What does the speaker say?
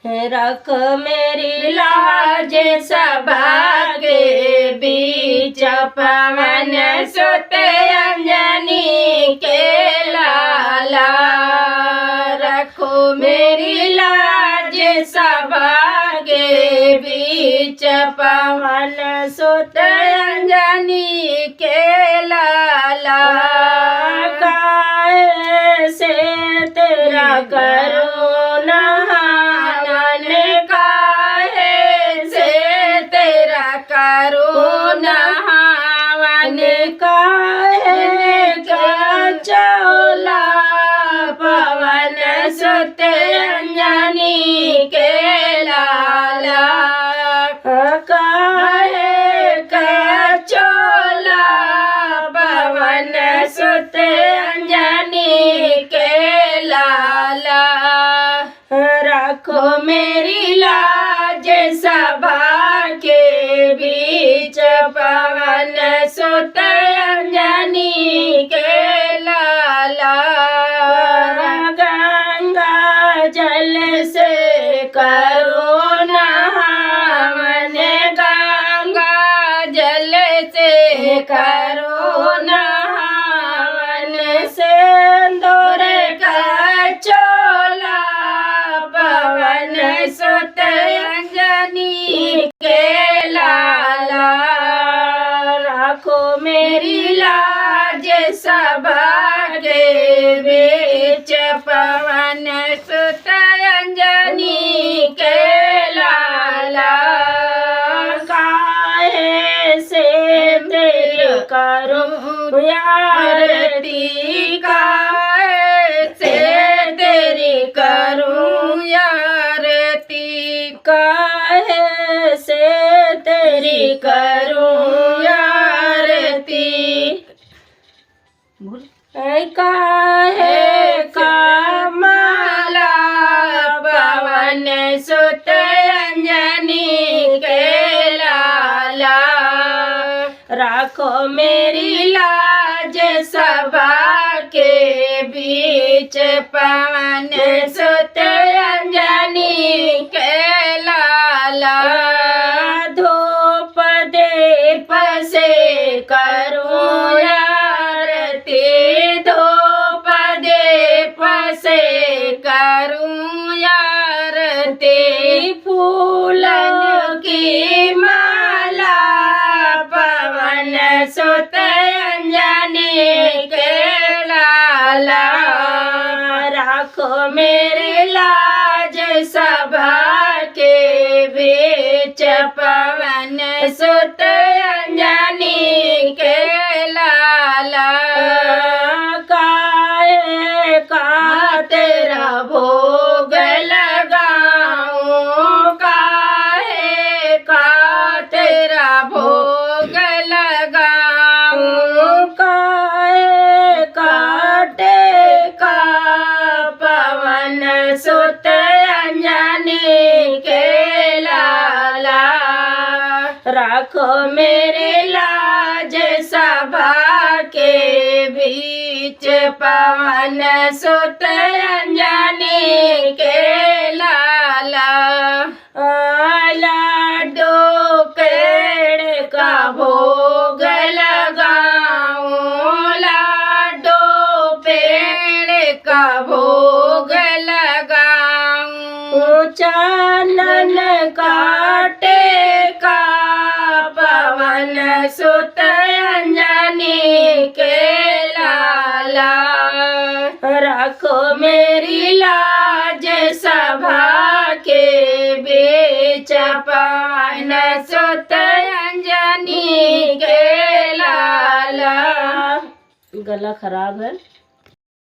रख मेरी लाज सभा के बीच पवन सुत अंजनी के लाला। रखो मेरी लाज सभा के बीच पवन सुत अंजनी के लाला। काहे से तेरा करुणा करुणावन काहे का चौला पवन सुत अंजनी के लाला। काहे का चौला पवन सुत अंजनी के लाला। रखो मेरी लाज सभा के बीच पवन सुत अंजनी के लाला। गंगा जल से करुणा मन गंगा जल से करुणा मन सिंदूर का चोला पवन सुत अंजनी के लाला। रखो मेरी लाज सभा के बीच पवन सुत अंजनी के लाला। काहे से तेरी करूं आरती, काहे से तेरी करूं आरती, काहे से तेरी करूं आरती। काहे का माला पवन सुत अंजनी के लाला। रखो मेरी लाज सभा के बीच पवन सुत अंजनी के लाला। धूप दीप से करूं आरती, धूप दीप से करूं आरती। फूलों की माला पवन सुत अंजनी के लाला। रखो मेरी लाज सभा के बीच पवन सुत अंजनी के लाला। काहे का तेरा भोग लगाऊं, काहे का तेरा भोग लगाऊं। काहे काटे का पवन सुत अंजनी के लाला। रखो मेरे लाज सभा के बीच पवन सुत अंजनी के लाला। लाडो पेड़ का भोग लगाऊं, लाडो पेड़ का भोग लगाऊं। चानन काटे का पवन सुत अंजनी के लाला। रखो मेरी लाज सभा के बीच पवन सुत अंजनी के लाला। गला खराब है।